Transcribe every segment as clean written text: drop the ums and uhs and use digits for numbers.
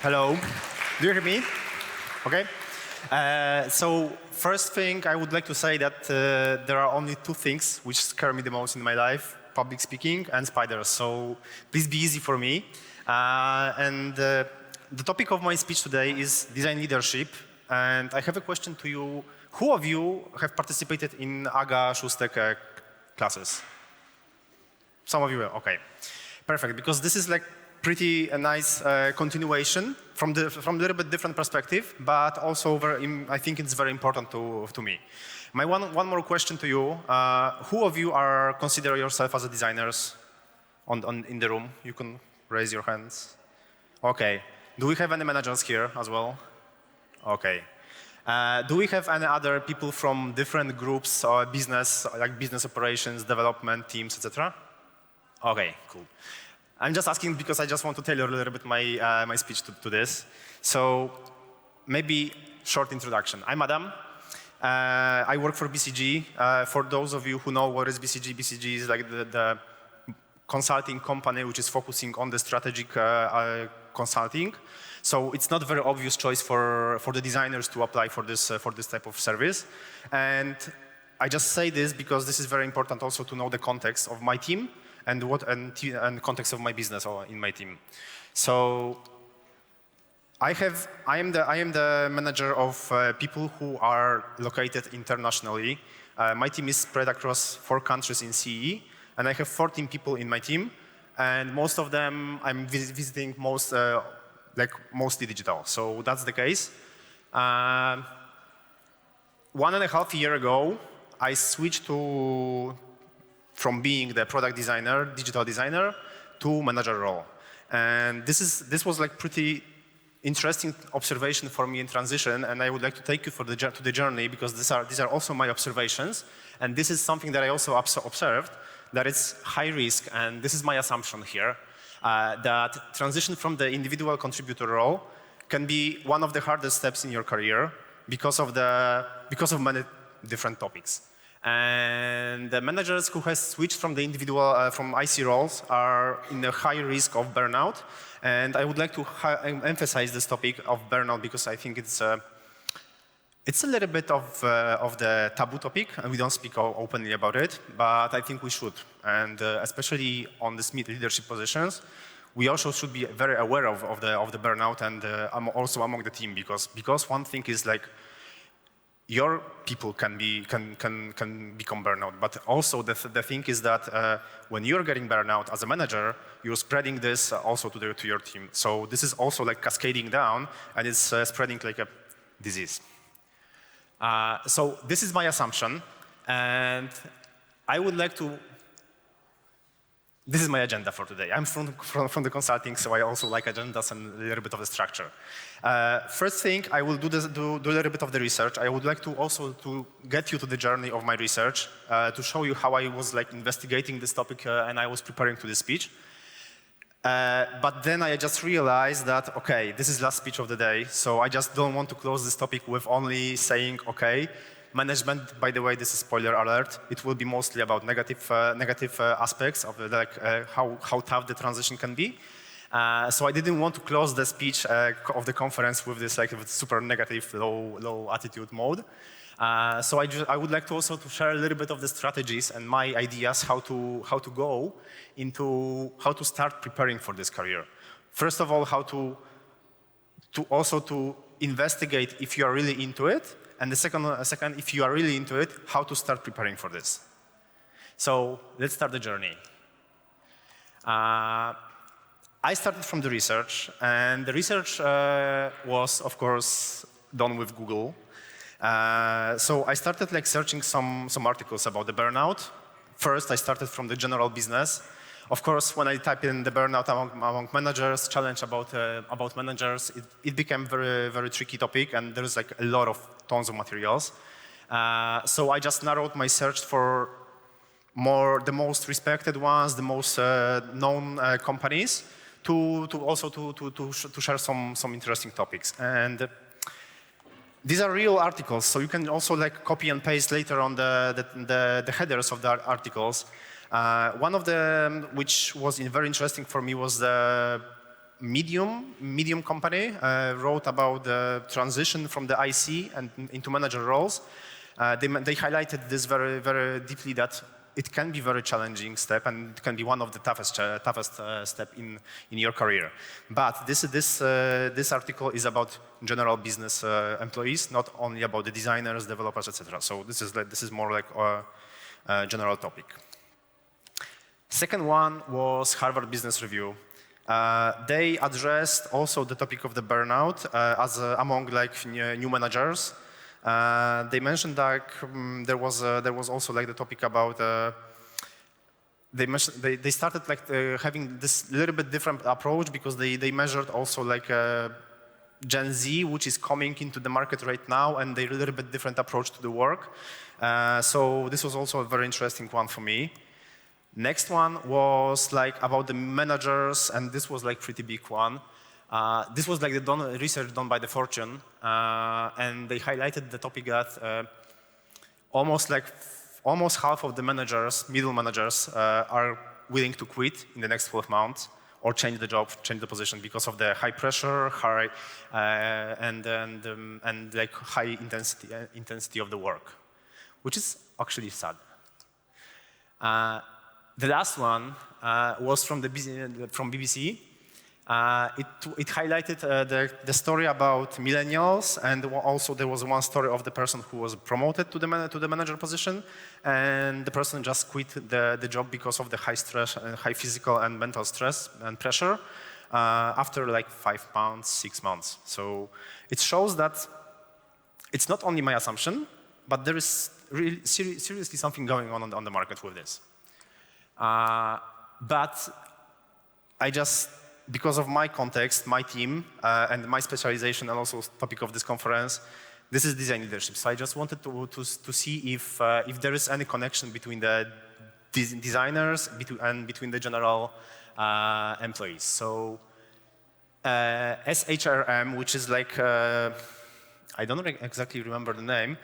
Hello. Do you hear me? Okay. So first thing I would like to say that there are only two things which scare me the most in my life: public speaking and spiders. So please be easy for me. The topic of my speech today is design leadership. And I have a question to you. Who of you have participated in AGA Szóstek classes? Some of you, okay. Perfect, because this is like pretty a nice continuation from a little bit different perspective, but also I think it's very important to me. My one more question to you: who of you consider yourself as a designers in the room? You can raise your hands. Okay. Do we have any managers here as well? Okay. Do we have any other people from different groups or business, like business operations, development teams, etc.? Okay, cool. I'm just asking because I just want to tailor a little bit my speech to this. So maybe short introduction. I'm Adam. I work for BCG. For those of you who know what is BCG, BCG is like the consulting company which is focusing on the strategic consulting. So it's not a very obvious choice for the designers to apply for this type of service. And I just say this because this is very important also to know the context of my team and context of my business or in my team. So I am the manager of people who are located internationally. My team is spread across 4 countries in CE, and I have 14 people in my team, and most of them I'm visiting mostly digital. So that's the case. 1.5 years ago, I switched from being the product designer, digital designer, to manager role. And this was like pretty interesting observation for me in transition, and I would like to take you to the journey because these are also my observations, and this is something that I also observed, that it's high risk, and this is my assumption here, that transition from the individual contributor role can be one of the hardest steps in your career because of many different topics. And the managers who have switched from the individual, from IC roles are in a high risk of burnout. And I would like to emphasize this topic of burnout because I think it's a little bit of the taboo topic, and we don't speak openly about it, but I think we should. And especially on the leadership positions, we also should be very aware of the burnout and also among the team because one thing is like your people can become burnout, but also the thing is that when you're getting burnout as a manager, you're spreading this also to your team. So this is also like cascading down, and it's spreading like a disease. So this is my assumption, and I would like to. This is my agenda for today. I'm from the consulting, so I also like agendas and a little bit of the structure. First thing, I will do a little bit of the research. I would like to also get you to the journey of my research, to show you how I was like investigating this topic and I was preparing to this speech. But then I just realized that, okay, this is last speech of the day, so I just don't want to close this topic with only saying, okay, management, by the way, this is spoiler alert, it will be mostly about negative aspects of how tough the transition can be. So I didn't want to close the speech of the conference with this super negative, low attitude mode. So I would like to also share a little bit of the strategies and my ideas how to go into how to start preparing for this career. First of all, how to investigate if you are really into it, and the second, if you are really into it, how to start preparing for this. So let's start the journey. I started from the research, and the research was, of course, done with Google. So I started searching some articles about the burnout. First, I started from the general business. Of course, when I type in the burnout among managers, challenge about managers, it became very, very tricky topic, and there's a lot of tons of materials. So I just narrowed my search for the most respected ones, the most known companies, to share some interesting topics. And these are real articles, so you can also copy and paste later on the headers of the articles. One of them, which was very interesting for me, was the medium company wrote about the transition from the IC and into manager roles. They highlighted this very, very deeply that it can be a very challenging step and it can be one of the toughest step in your career. But this article is about general business employees, not only about the designers, developers, etc. So this is more like a general topic. Second one was Harvard Business Review. They addressed also the topic of the burnout as among like new managers. They mentioned that there was also like the topic about they started like having this little bit different approach because they measured also like Gen Z, which is coming into the market right now, and they a little bit different approach to the work. So this was also a very interesting one for me. Next one was like about the managers, and this was like pretty big one. This was like the research done by the Fortune, and they highlighted the topic that almost half of the managers, middle managers, are willing to quit in the next 12 months or change the job, change the position because of the high pressure, and like high intensity of the work, which is actually sad. The last one was from BBC. It highlighted the story about millennials, and also there was one story of the person who was promoted to the manager position, and the person just quit the job because of the high stress, high physical and mental stress and pressure after like 5 months, 6 months. So it shows that it's not only my assumption, but there is really seriously something going on the market with this. But I just, because of my context, my team, and my specialization, and also topic of this conference, this is design leadership. So I just wanted to see if there is any connection between the designers and between the general employees. So SHRM, which is like, I don't exactly remember the name.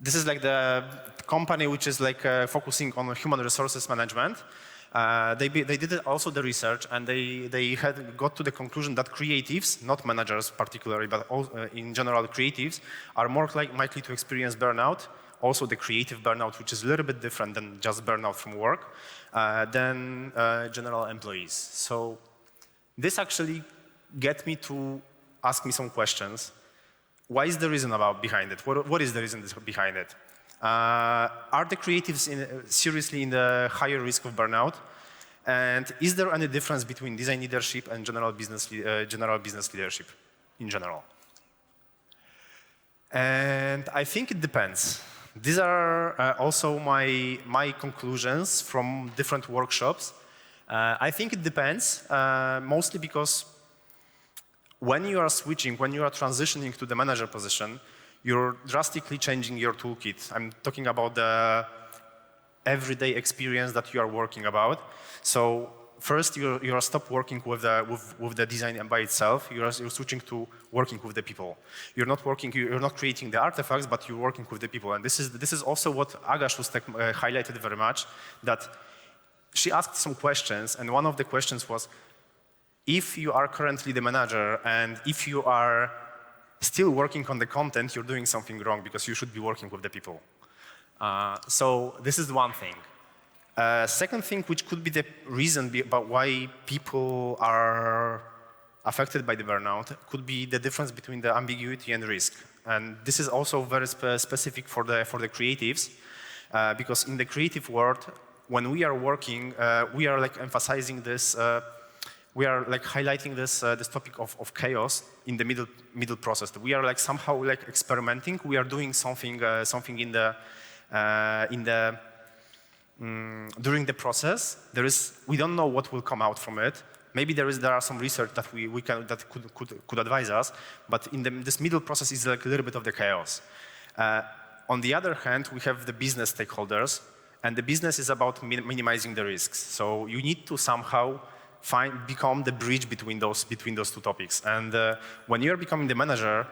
This is like the company which is like focusing on human resources management. They did also the research, and they had got to the conclusion that creatives, not managers particularly, but in general creatives, are more likely to experience burnout, also the creative burnout, which is a little bit different than just burnout from work, than general employees. So this actually gets me to ask me some questions. Why is the reason behind it? What is the reason behind it? Are the creatives seriously in the higher risk of burnout? And is there any difference between design leadership and general business leadership in general? And I think it depends. These are also my conclusions from different workshops. I think it depends, mostly because when you are switching, when you are transitioning to the manager position, you're drastically changing your toolkit. I'm talking about the everyday experience that you are working about. So first, you are stop working with the design by itself. You're switching to working with the people. You're not creating the artifacts, but you're working with the people. And this is also what Agash was highlighted very much. That she asked some questions, and one of the questions was, if you are currently the manager and if you are still working on the content, you're doing something wrong because you should be working with the people. So this is one thing. Second thing, which could be the reason about why people are affected by the burnout, could be the difference between the ambiguity and risk. And this is also very specific for the creatives, because in the creative world, when we are working, we are like emphasizing this. We are like highlighting this topic of chaos in the middle process. We are like somehow like experimenting. We are doing something during the process. We don't know what will come out from it. Maybe there are some research that that could advise us. But in this middle process is like a little bit of the chaos. On the other hand, we have the business stakeholders, and the business is about minimizing the risks. So you need to somehow become the bridge between those two topics. And when you're becoming the manager,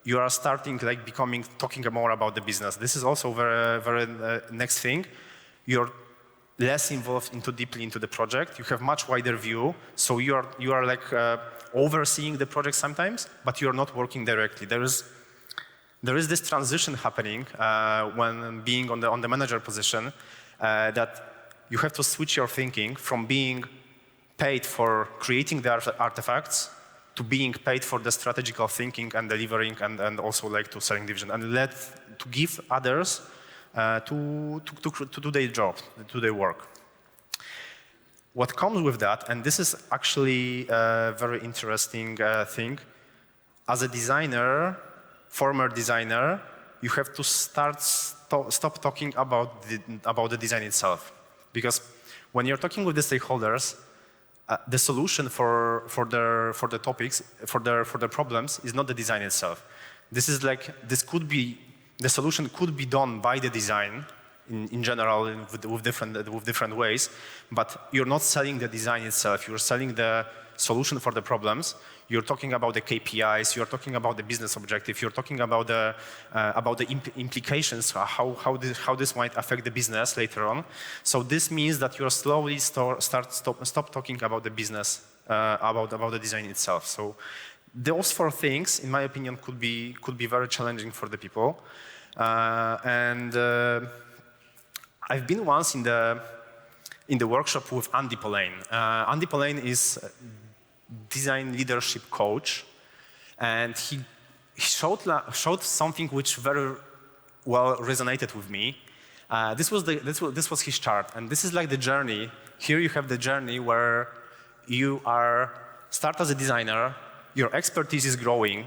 you are starting like talking more about the business. This is also very next thing. You're less involved deeply into the project. You have much wider view, so you are like overseeing the project sometimes, but you are not working directly. There is this transition happening when being on the manager position that you have to switch your thinking from being paid for creating the artifacts to being paid for the strategical thinking and delivering and also like to selling division and to give others to do their job, to do their work. What comes with that, and this is actually a very interesting thing, as a designer, former designer, you have to stop talking about the design itself. Because when you're talking with the stakeholders, the solution for the topics, for the problems is not the design itself. The solution could be done by the design in general with different ways, but you're not selling the design itself. You're selling the solution for the problems. You're talking about the KPIs. You're talking about the business objective. You're talking about the implications, how this might affect the business later on. So this means that you're slowly stop talking about the business, about the design itself. So those four things, in my opinion, could be very challenging for the people. I've been once in the workshop with Andy Polane. Andy Polane is a design leadership coach, and he showed something which very well resonated with me. This was his chart, and this is like the journey. Here you have the journey where you start as a designer, your expertise is growing,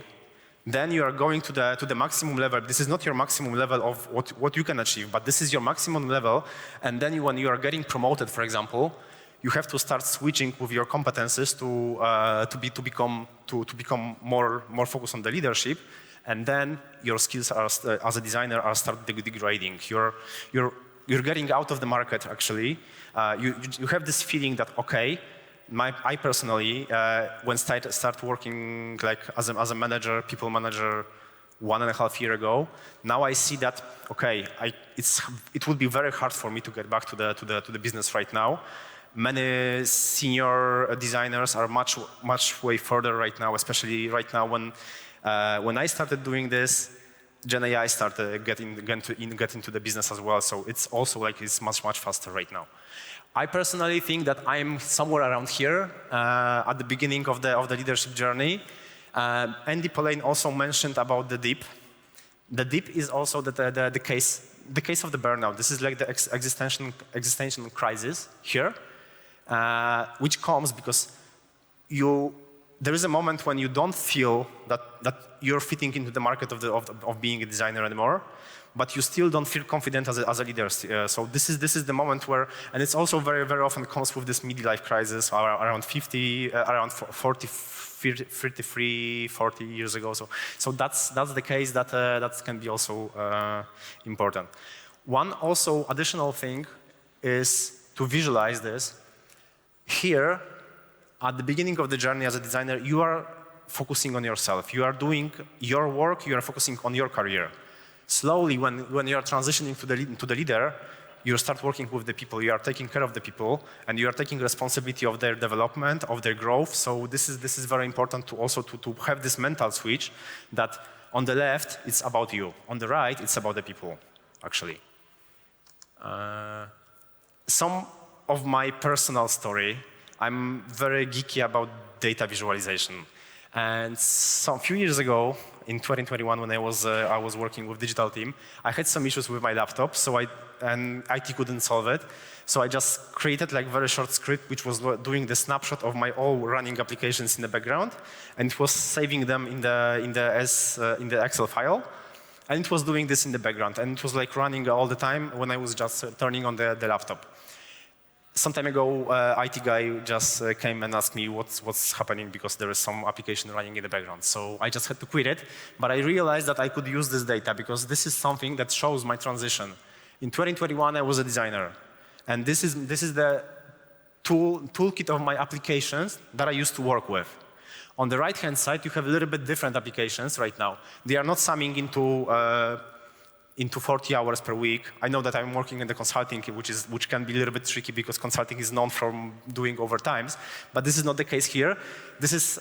then you are going to the maximum level. This is not your maximum level of what you can achieve, but this is your maximum level. And then when you are getting promoted, for example, you have to start switching with your competences to become more focused on the leadership. And then your skills as a designer are start degrading. You're getting out of the market. Actually, you have this feeling that okay. I personally, when start working like as a manager, people manager, 1.5 years ago, now I see that okay, it would be very hard for me to get back to the business right now. Many senior designers are much way further right now, especially right now when I started doing this, Gen AI started get into the business as well. So it's also like it's much faster right now. I personally think that I'm somewhere around here at the beginning of the leadership journey. Andy Polane also mentioned about the dip. The dip is also the case of the burnout. This is like the existential crisis here, which comes because there is a moment when you don't feel that you're fitting into the market of being a designer anymore, but you still don't feel confident as a leader. So this is the moment where, and it's also very often comes with this midlife crisis around 50, around 40, 33, 40 years ago. So that's the case that can be also important. One also additional thing is to visualize this. Here, at the beginning of the journey as a designer, you are focusing on yourself. You are doing your work. You are focusing on your career. Slowly, when you are transitioning to the leader, you start working with the people. You are taking care of the people, and you are taking responsibility of their development, of their growth. So this is very important to also to have this mental switch that on the left it's about you, on the right it's about the people. Actually, some of my personal story. I'm very geeky about data visualization, and a few years ago, in 2021, when I was working with digital team, I had some issues with my laptop, and IT couldn't solve it. So I just created like very short script, which was doing the snapshot of my all running applications in the background, and it was saving them in the Excel file, and it was doing this in the background, and it was like running all the time when I was just turning on the laptop. Some time ago, IT guy just came and asked me what's happening because there is some application running in the background. So I just had to quit it, but I realized that I could use this data because this is something that shows my transition. In 2021, I was a designer, and this is the toolkit of my applications that I used to work with. On the right-hand side, you have a little bit different applications right now. They are not summing into into 40 hours per week. I know that I'm working in the consulting, which can be a little bit tricky because consulting is known for doing overtimes, but this is not the case here. This is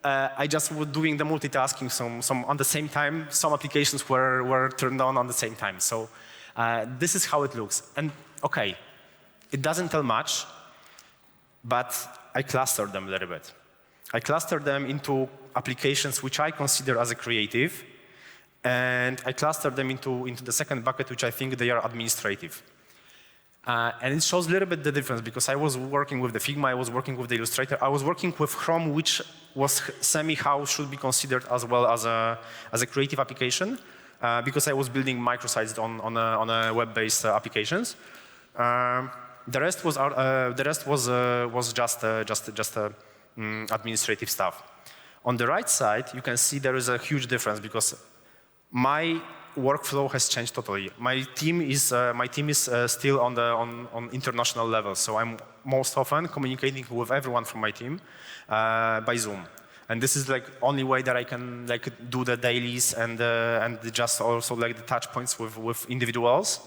I just was doing the multitasking. Some on the same time, some applications were turned on the same time. So this is how it looks. And okay, it doesn't tell much, but I clustered them a little bit. I clustered them into applications which I consider as a creative, and I clustered them into the second bucket, which I think they are administrative. And it shows a little bit the difference because I was working with the Figma, I was working with the Illustrator, I was working with Chrome, which was semi-how should be considered as well as a creative application because I was building microsites on a web-based applications. The rest was just administrative stuff. On the right side, you can see there is a huge difference because my workflow has changed totally. My team is still on international level, so I'm most often communicating with everyone from my team by Zoom. And this is like only way that I can like do the dailies and just also like the touch points with individuals.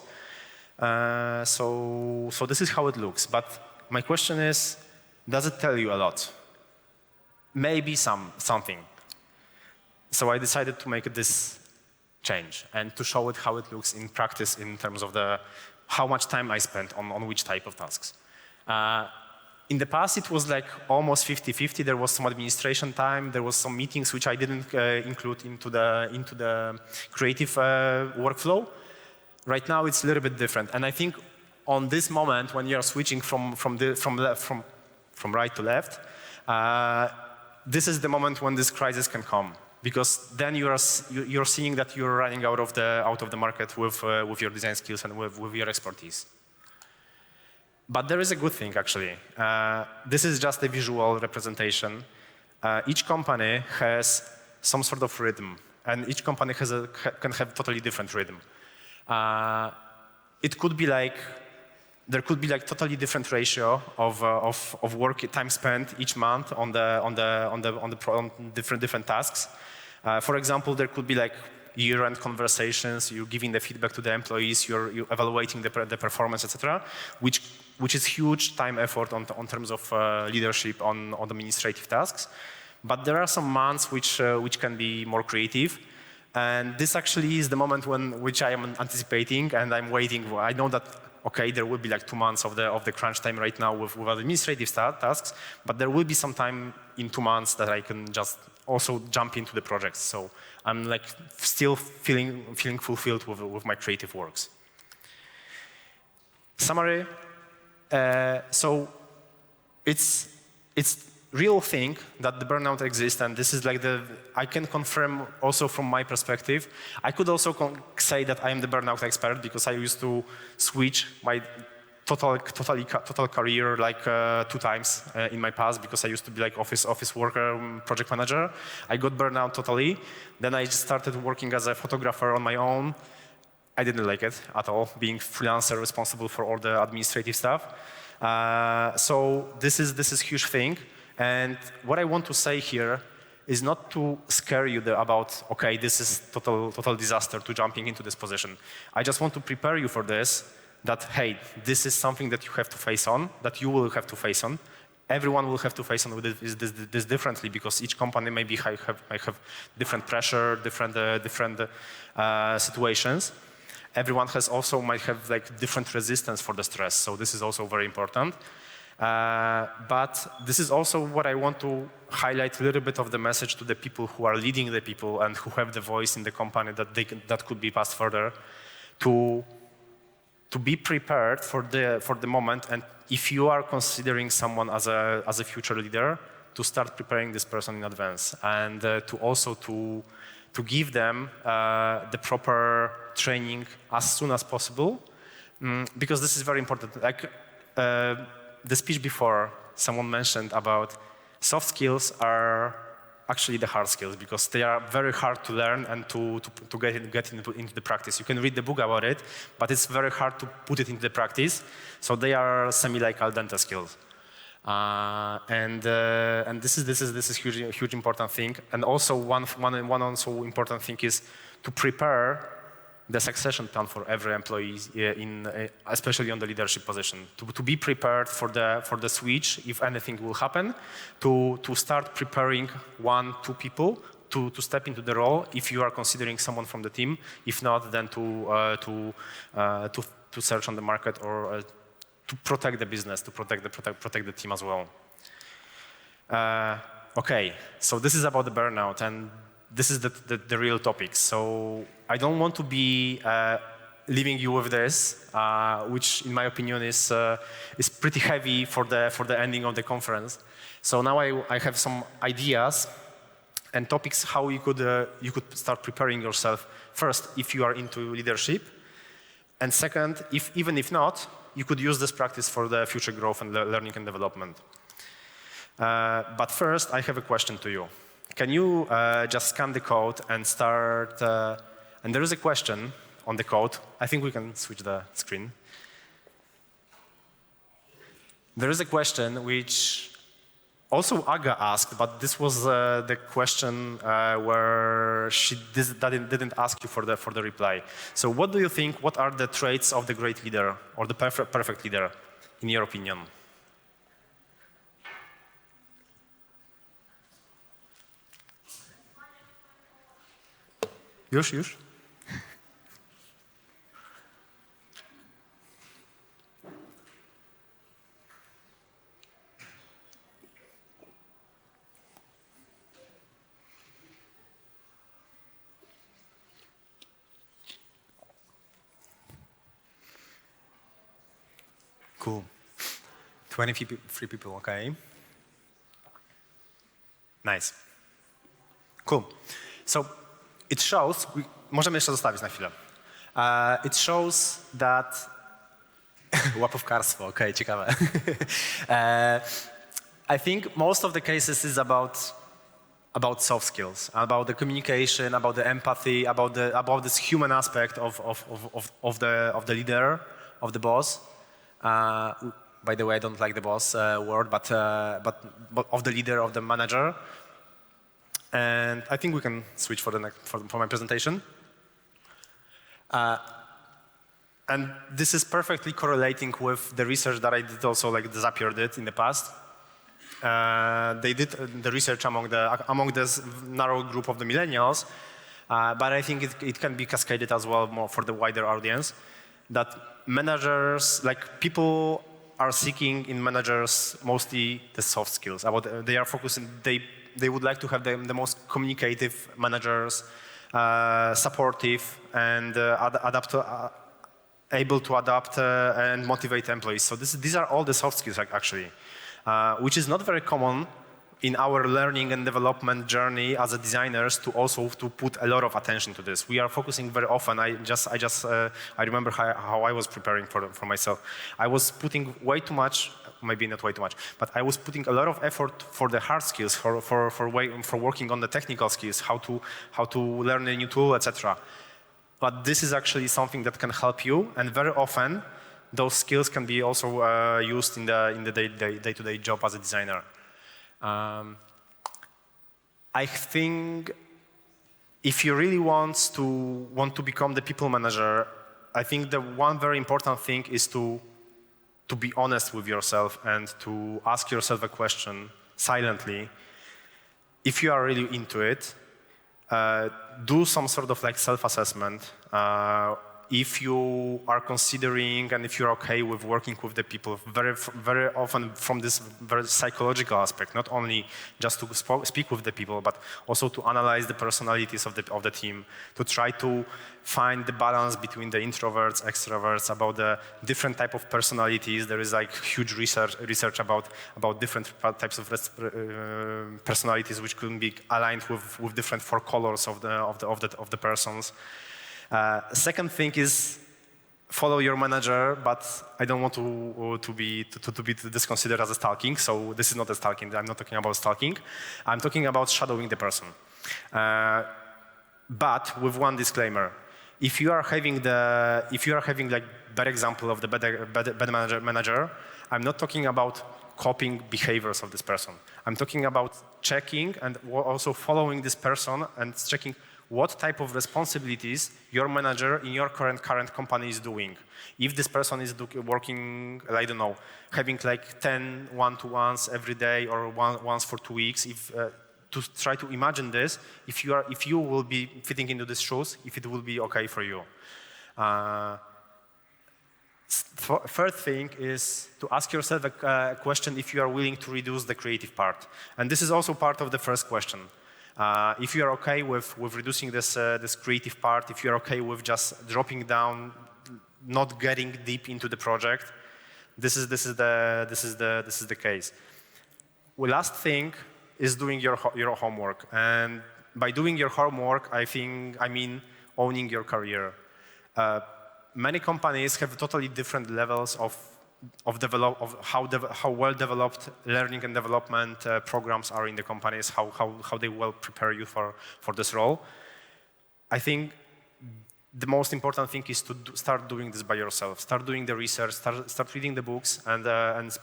So this is how it looks. But my question is, does it tell you a lot? Maybe something. So I decided to make this change and to show it how it looks in practice in terms of how much time I spent on which type of tasks. In the past, it was like almost 50-50. There was some administration time. There was some meetings which I didn't include into the creative workflow. Right now, it's a little bit different. And I think on this moment, when you're switching from right to left, this is the moment when this crisis can come. Because then you're seeing that you're running out of the market with your design skills and with your expertise. But there is a good thing, actually. This is just a visual representation. Each company has some sort of rhythm, and each company can have totally different rhythm. It could be like there could be like totally different ratio of work time spent each month on different tasks. For example, there could be like year-end conversations. You're giving the feedback to the employees. You're evaluating the performance, etc., which is huge time effort on terms of leadership on administrative tasks. But there are some months which can be more creative. And this actually is the moment which I am anticipating and I'm waiting. I know that, okay, there will be like 2 months of the crunch time right now with administrative tasks, but there will be some time in 2 months that I can just also jump into the projects. So I'm like still feeling fulfilled with my creative works. Summary. So it's real thing that the burnout exists, and this is like I can confirm also from my perspective. I could also say that I am the burnout expert because I used to switch my total career like 2 times in my past because I used to be like office worker, project manager. I got burned out totally. Then I just started working as a photographer on my own. I didn't like it at all, being freelancer responsible for all the administrative stuff. So this is huge thing. And what I want to say here is not to scare you about, okay, this is total disaster to jumping into this position. I just want to prepare you for this, that, hey, this is something that you have to face on, that you will have to face on. Everyone will have to face on with this differently because each company might have different pressure, different situations. Everyone might have like different resistance for the stress, so this is also very important. But this is also what I want to highlight a little bit of the message to the people who are leading the people and who have the voice in the company that could be passed further, to be prepared for the moment. And if you are considering someone as a future leader, to start preparing this person in advance, and to also to give them the proper training as soon as possible, because this is very important. Like the speech before, someone mentioned about soft skills are actually the hard skills because they are very hard to learn and to get into the practice. You can read the book about it, but it's very hard to put it into the practice. So they are semi-like al dente skills. And this is huge important thing. And also one also important thing is to prepare the succession plan for every employee, especially on the leadership position, to be prepared for the switch if anything will happen, to start preparing 1-2 people to step into the role if you are considering someone from the team. If not, then to search on the market or to protect the business, to protect the team as well. Okay, so this is about the burnout, and this is the real topic. So I don't want to be leaving you with this, which in my opinion is pretty heavy for the ending of the conference. So now I have some ideas and topics how you could start preparing yourself. First, if you are into leadership, and second, even if not, you could use this practice for the future growth and learning and development. But first, I have a question to you. Can you just scan the code and start? And there is a question on the code. I think we can switch the screen. There is a question which also Aga asked, but this was the question where she didn't ask you for the reply. So what do you think, what are the traits of the great leader or the perfect leader, in your opinion? Już? Cool. 23 people, okay. Nice. Cool. So it shows, możemy jeszcze zostawić na chwilę. It shows that, łapówkarstwo, okay, ciekawe. I think most of the cases is about soft skills, about the communication, about the empathy, about this human aspect of the leader, of the boss. By the way, I don't like the boss word, but of the leader, of the manager. And I think we can switch for my presentation. And this is perfectly correlating with the research that I did also, like Zapier did in the past. They did the research among this narrow group of the millennials, but I think it can be cascaded as well more for the wider audience, that managers, like people are seeking in managers mostly the soft skills. They are focusing, they would like to have the most communicative managers, supportive and able to adapt and motivate employees. So these are all the soft skills actually, which is not very common in our learning and development journey as a designers to put a lot of attention to this. We are focusing very often. I remember how I was preparing for myself. I was putting way too much, maybe not way too much, but I was putting a lot of effort for the hard skills, for working on the technical skills, how to learn a new tool, etc. But this is actually something that can help you, and very often those skills can be also used in the day-to-day job as a designer. I think if you really want to become the people manager, I think the one very important thing is to be honest with yourself and to ask yourself a question silently. If you are really into it, do some sort of like self-assessment. If you are considering and if you're okay with working with the people, very often from this very psychological aspect, not only just to speak with the people, but also to analyze the personalities of the team, to try to find the balance between the introverts, extroverts, about the different type of personalities. There is like huge research about different types of personalities which could be aligned with different 4 colors of the persons. Second thing is follow your manager, but I don't want to be this considered as a stalking. So this is not a stalking. I'm not talking about stalking. I'm talking about shadowing the person. But with one disclaimer: if you are having like bad example of the bad manager, I'm not talking about copying behaviors of this person. I'm talking about checking and also following this person and checking what type of responsibilities your manager in your current company is doing. If this person is working, I don't know, having like 10 one-to-ones every day or once for 2 weeks, if to try to imagine this, if you will be fitting into these shoes, if it will be okay for you. Third thing is to ask yourself a question if you are willing to reduce the creative part. And this is also part of the first question. If you are okay with reducing this creative part, if you are okay with just dropping down, not getting deep into the project, this is the case. Well, last thing is doing your homework. And by doing your homework, I mean owning your career. Many companies have totally different levels of how well developed learning and development programs are in the companies, how they will prepare you for this role. I think the most important thing is to start doing this by yourself. Start doing the research, start reading the books, and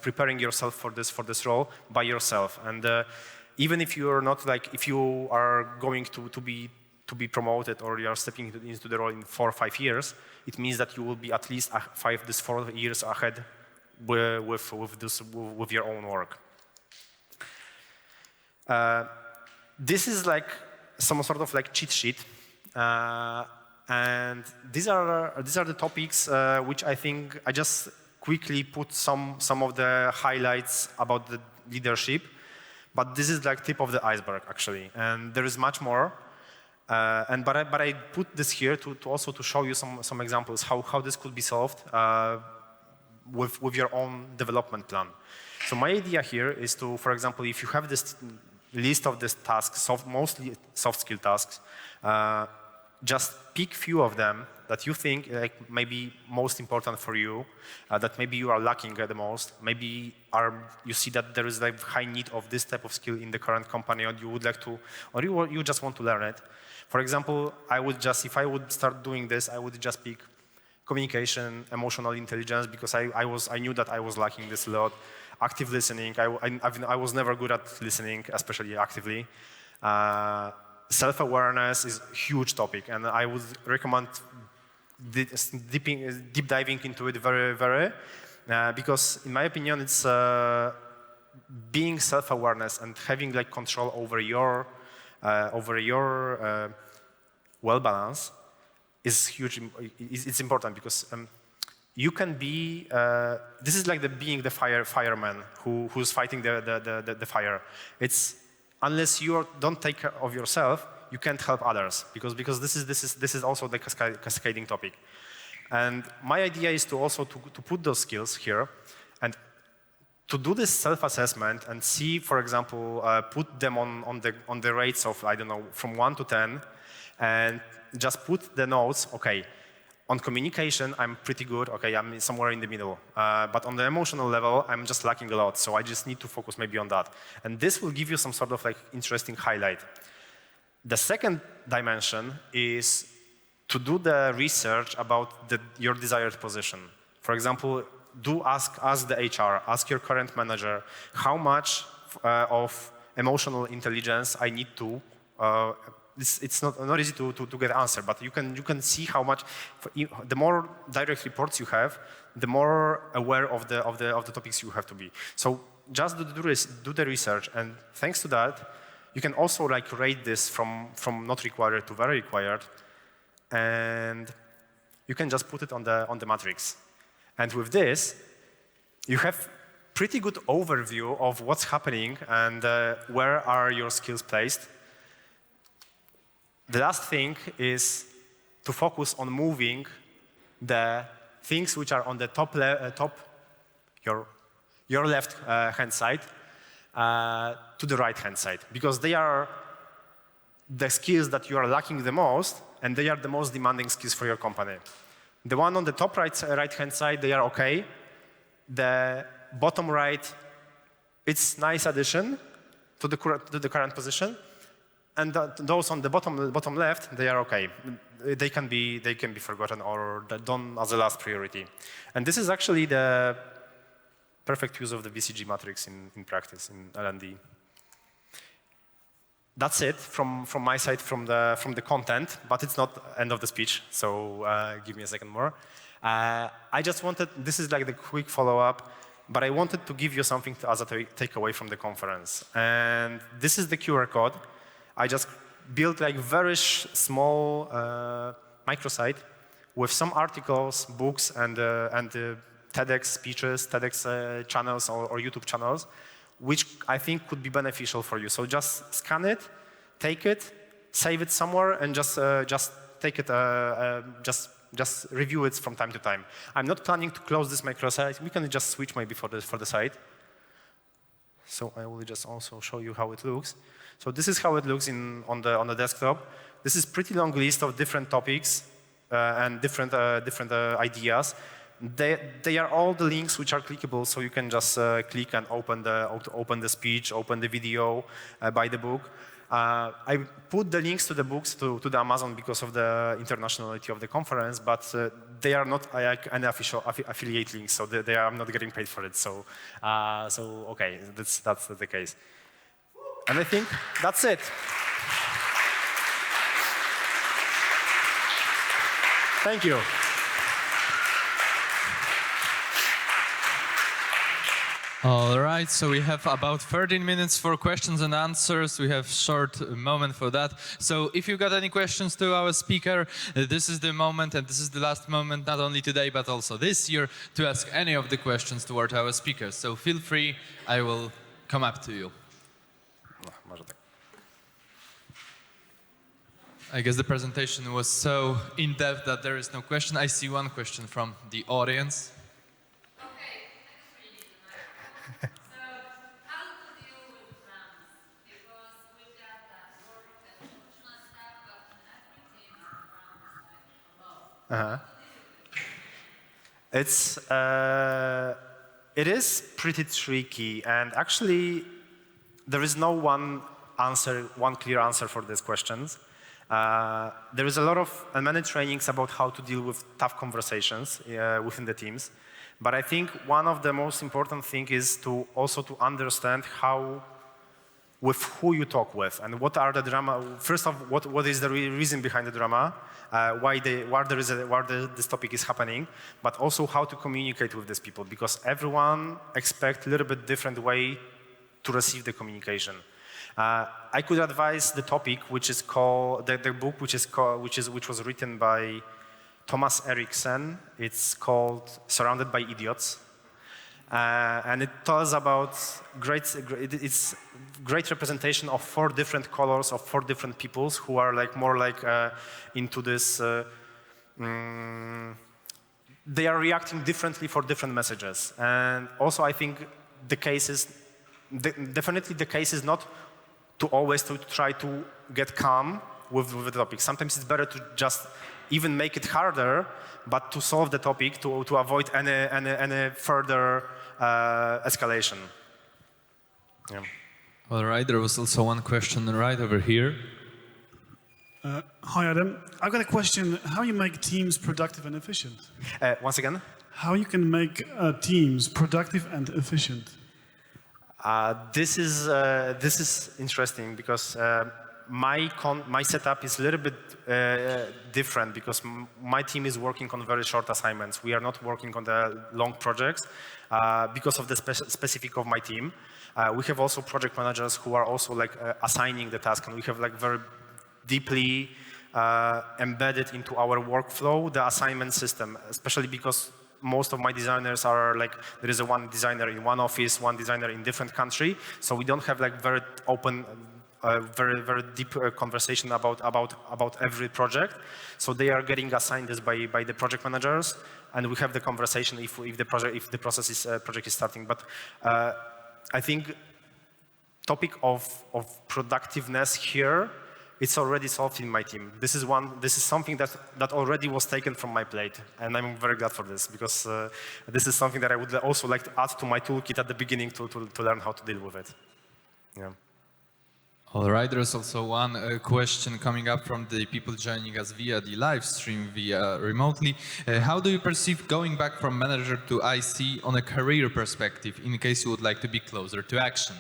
preparing yourself for this role by yourself. And even if you are not if you are going to be promoted or you are stepping into the role in 4 or 5 years, it means that you will be at least 4 years ahead with your own work. This is like some sort of cheat sheet, and these are the topics which I think I just quickly put some of the highlights about the leadership, but this is tip of the iceberg actually, and there is much more. But I put this here to also to show you some examples how this could be solved with your own development plan. So my idea here is to, for example, if you have this list of these tasks, mostly soft skill tasks, just pick few of them that you think maybe most important for you, that maybe you are lacking at the most, maybe you see that there is high need of this type of skill in the current company, or you would like to, or you just want to learn it. For example, if I would start doing this, I would just pick communication, emotional intelligence, because I knew that I was lacking this a lot. Active listening, I was never good at listening, especially actively. Self-awareness is a huge topic, and I would recommend deep diving into it very, because in my opinion, it's being self-awareness and having control over your well balance is huge. It's important because you can be. This is being the fireman who's fighting the fire. It's unless you don't take care of yourself, you can't help others because this is also the cascading topic. And my idea is to also to put those skills here and to do this self-assessment and see, for example, put them on the rates of, I don't know, from 1 to 10, and just put the notes. Okay, on communication, I'm pretty good. Okay, I'm somewhere in the middle. But on the emotional level, I'm just lacking a lot. So I just need to focus maybe on that. And this will give you some sort of interesting highlight. The second dimension is to do the research about your desired position. For example, ask the HR, ask your current manager, how much of emotional intelligence I need to. It's not easy to get an answer, but you can see how much. The more direct reports you have, the more aware of the topics you have to be. So just do the research, and thanks to that, you can also rate this from not required to very required, and you can just put it on the matrix. And with this, you have pretty good overview of what's happening and where are your skills placed. The last thing is to focus on moving the things which are on the top your left hand side to the right hand side, because they are the skills that you are lacking the most, and they are the most demanding skills for your company. The one on the top right hand side, they are okay. The bottom right, it's nice addition to the current position. And those on the bottom left, they are okay. They can be forgotten or done as a last priority. And this is actually the perfect use of the BCG matrix in practice in L&D. That's it from my side, from the content, but it's not end of the speech, so give me a second more. I just wanted, this is like the quick follow-up, but I wanted to give you something as a takeaway from the conference. And this is the QR code. I just built like very small microsite with some articles, books, and TEDx speeches, TEDx channels, or YouTube channels, which I think could be beneficial for you. So just scan it, take it, save it somewhere, and just take it, just review it from time to time. I'm not planning to close this microsite. We can just switch maybe for the site. So I will just also show you how it looks. So this is how it looks on the desktop. This is pretty long list of different topics and different ideas. They are all the links which are clickable, so you can just click and open the speech, open the video, buy the book. I put the links to the books to the Amazon because of the internationality of the conference, but they are not any official affiliate links, so I'm not getting paid for it. So okay, that's the case. And I think that's it. Thank you. All right, so we have about 13 minutes for questions and answers. We have short moment for that. So if you got any questions to our speaker, this is the moment, and this is the last moment, not only today, but also this year, to ask any of the questions toward our speaker. So feel free, I will come up to you. I guess the presentation was so in-depth that there is no question. I see one question from the audience. It is pretty tricky, and actually there is no one clear answer for these questions. There is a lot of many trainings about how to deal with tough conversations within the teams, but I think one of the most important things is to also to understand with who you talk with, and what are the drama. First of what is the reason behind the drama, why this topic is happening, but also how to communicate with these people, because everyone expects a little bit different way to receive the communication. I could advise the topic, which is called the book, which was written by Thomas Erikson. It's called "Surrounded by Idiots." And it tells about it's great representation of 4 different colors of 4 different peoples who are like more like into this. They are reacting differently for different messages, and also I think the case is definitely the case is not to always to try to get calm with the topic. Sometimes it's better to just even make it harder, but to solve the topic to avoid any further escalation. Yeah. All right, there was also one question right over here. Hi, Adam. I've got a question. How you make teams productive and efficient? Once again? How you can make teams productive and efficient? This is interesting because my setup is a little bit different because my team is working on very short assignments. We are not working on the long projects because of the specific of my team. We have also project managers who are also like assigning the task, and we have like very deeply embedded into our workflow the assignment system, especially because most of my designers are like, there is one designer in one office, one designer in different country, so we don't have like very open, very deep conversation about every project. So they are getting assigned this by the project managers, and we have the conversation if the project is starting. But I think topic of productiveness here, it's already solved in my team. This is something that already was taken from my plate, and I'm very glad for this, because this is something that I would also like to add to my toolkit at the beginning to learn how to deal with it. Yeah. All right, there's also one question coming up from the people joining us via the live stream, via remotely. How do you perceive going back from manager to IC on a career perspective, in case you would like to be closer to action?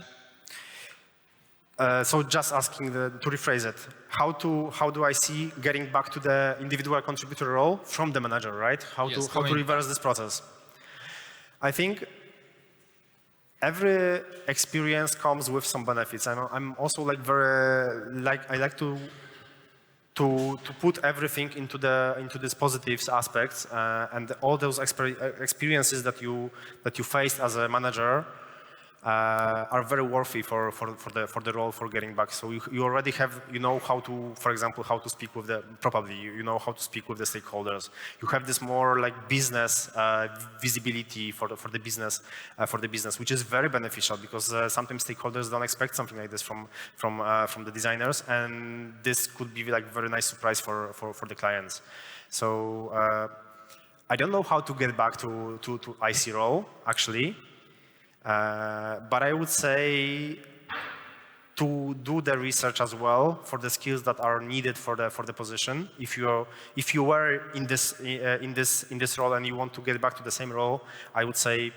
So just asking to rephrase it, how do I see getting back to the individual contributor role from the manager, right? How to reverse this process? I think every experience comes with some benefits. I'm also like I like to put everything into these positives aspects and all those experiences that you faced as a manager are very worthy for the role for getting back. So you already have, you know how to, for example, how to speak with probably you know how to speak with the stakeholders. You have this more like business visibility for the business, which is very beneficial because sometimes stakeholders don't expect something like this from the designers, and this could be like very nice surprise for the clients. So I don't know how to get back to IC role actually. But I would say to do the research as well for the skills that are needed for the position. If you were in this role and you want to get back to the same role, I would say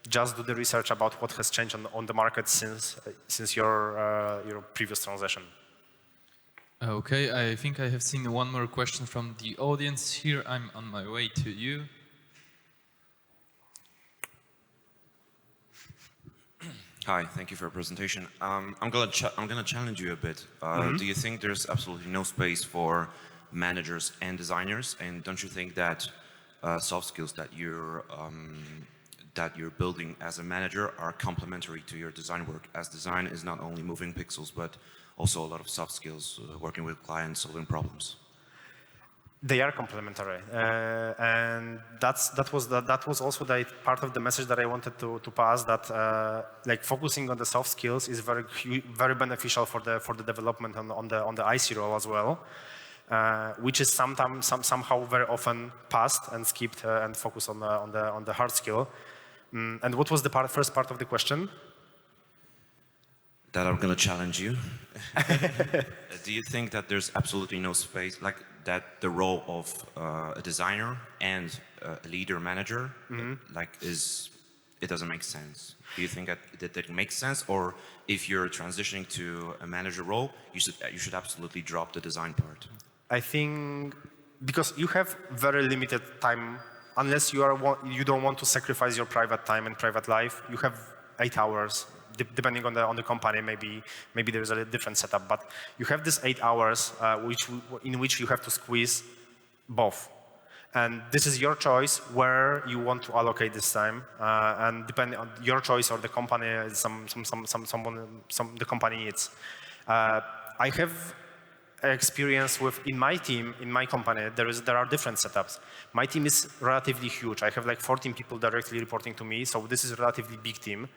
just do the research about what has changed on the market since your previous transition. Okay, I think I have seen one more question from the audience here. I'm on my way to you. Hi, thank you for your presentation. I'm gonna challenge you a bit. Do you think there's absolutely no space for managers and designers? And don't you think that soft skills that you're building as a manager are complementary to your design work? As design is not only moving pixels, but also a lot of soft skills, working with clients, solving problems. They are complementary, and that was also the part of the message that I wanted to pass. That like focusing on the soft skills is very beneficial for the development on the IC role as well, which is somehow very often passed and skipped and focused on the hard skill. And what was the first part of the question? That I'm going to challenge you. Do you think that there's absolutely no space, like that the role of a designer and a leader manager, it doesn't make sense? Do you think that makes sense, or if you're transitioning to a manager role, you should absolutely drop the design part? I think because you have very limited time, unless you don't want to sacrifice your private time and private life. You have 8 hours. Depending on the company, maybe there is a different setup, but you have this 8 hours in which you have to squeeze both, and this is your choice where you want to allocate this time, and depending on your choice or the company, the company needs. I have experience in my team, in my company. There are different setups. My team is relatively huge. I have like 14 people directly reporting to me, so this is a relatively big team.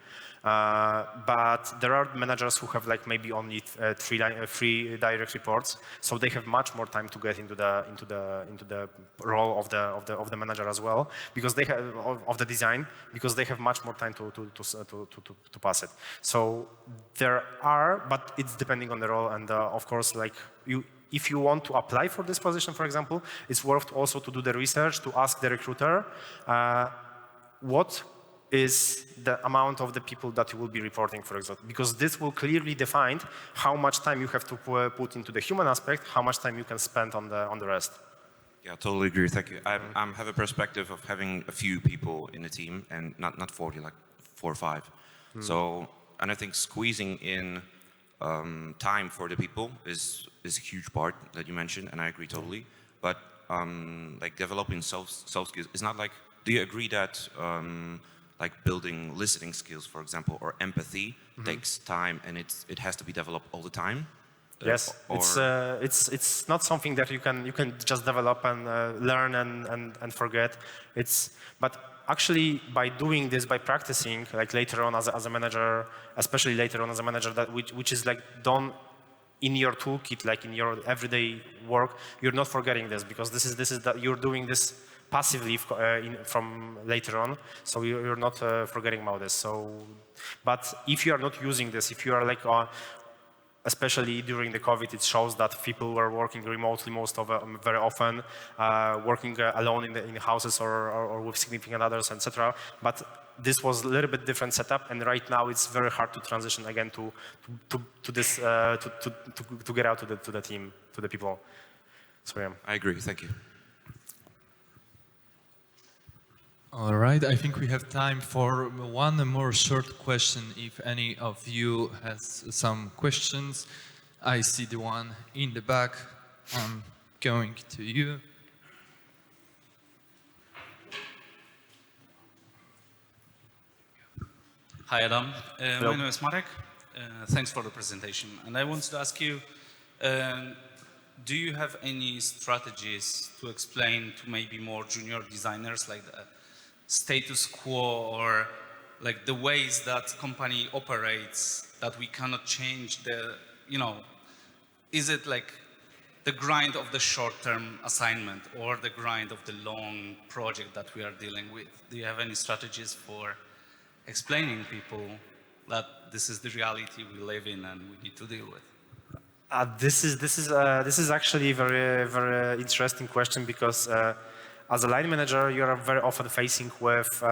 But there are managers who have like maybe only 3 direct reports, so they have much more time to get into the role of the manager as well, because they have of the design, because they have much more time to pass it. So there are, but it's depending on the role, and of course, like if you want to apply for this position, for example, it's worth also to do the research, to ask the recruiter what is the amount of the people that you will be reporting, for example, because this will clearly define how much time you have to put into the human aspect, how much time you can spend on the rest. Yeah, totally agree. Thank you. I have a perspective of having a few people in the team and not 40, like 4 or 5. So, and I think squeezing in time for the people is a huge part that you mentioned, and I agree totally. But like developing soft skills is not like. Do you agree that like building listening skills, for example, or empathy takes time, and it has to be developed all the time? Yes, it's not something that you can just develop and learn and forget. But actually by doing this, by practicing, like later on as a manager, especially later on as a manager, which is like done in your toolkit, like in your everyday work, you're not forgetting this, because this is that you're doing this passively from later on, so you're not forgetting about this. So, but if you are not using this, if you are like especially during the COVID, it shows that people were working remotely very often, working alone in the houses or with significant others, etc. But this was a little bit different setup, and right now it's very hard to transition again to this to get out to the team, to the people. So yeah. I agree. Thank you. All right, I think we have time for one more short question, if any of you has some questions. I see the one in the back. I'm going to you. Hi, Adam. My name is Marek. Thanks for the presentation. And I wanted to ask you, do you have any strategies to explain to maybe more junior designers like the status quo or like the ways that company operates that we cannot change the, is it like the grind of the short-term assignment or the grind of the long project that we are dealing with? Do you have any strategies for explaining people that this is the reality we live in and we need to deal with? This is actually a very interesting question, because as a line manager, you are very often facing with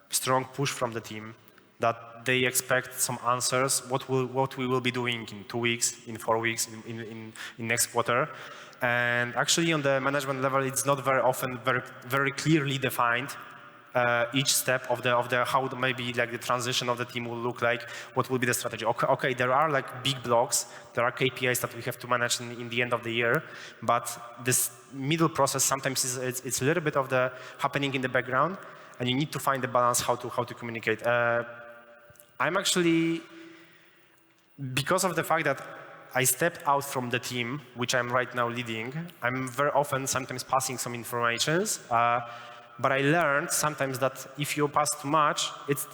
strong push from the team that they expect some answers. What we will be doing in 2 weeks, in 4 weeks, in next quarter, and actually on the management level, it's not very often very clearly defined. Each step of the how maybe like the transition of the team will look like, what will be the strategy. Okay, there are like big blocks, there are KPIs that we have to manage in the end of the year, but this middle process sometimes it's a little bit of the happening in the background, and you need to find the balance how to communicate. I'm actually, because of the fact that I stepped out from the team, which I'm right now leading, I'm very often sometimes passing some informations. But I learned sometimes that if you pass too much, it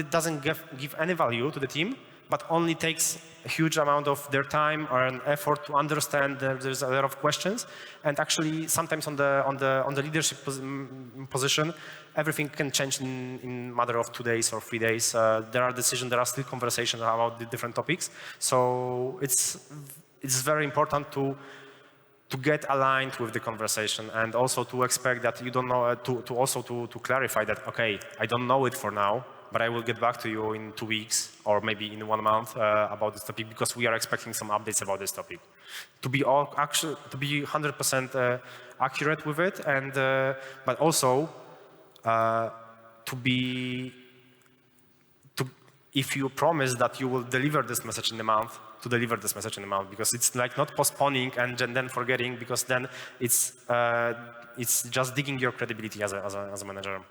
doesn't give any value to the team, but only takes a huge amount of their time or an effort to understand. There's a lot of questions, and actually sometimes on the leadership position, everything can change in a matter of 2 days or 3 days. There are decisions, there are still conversations about the different topics. So it's very important to get aligned with the conversation, and also to expect that you don't know, to clarify that, okay, I don't know it for now, but I will get back to you in 2 weeks or maybe in 1 month about this topic, because we are expecting some updates about this topic. To be 100% accurate with it, and but also if you promise that you will deliver this message in a month, to deliver this message in a month, because it's like not postponing and then forgetting, because then it's just digging your credibility as a manager.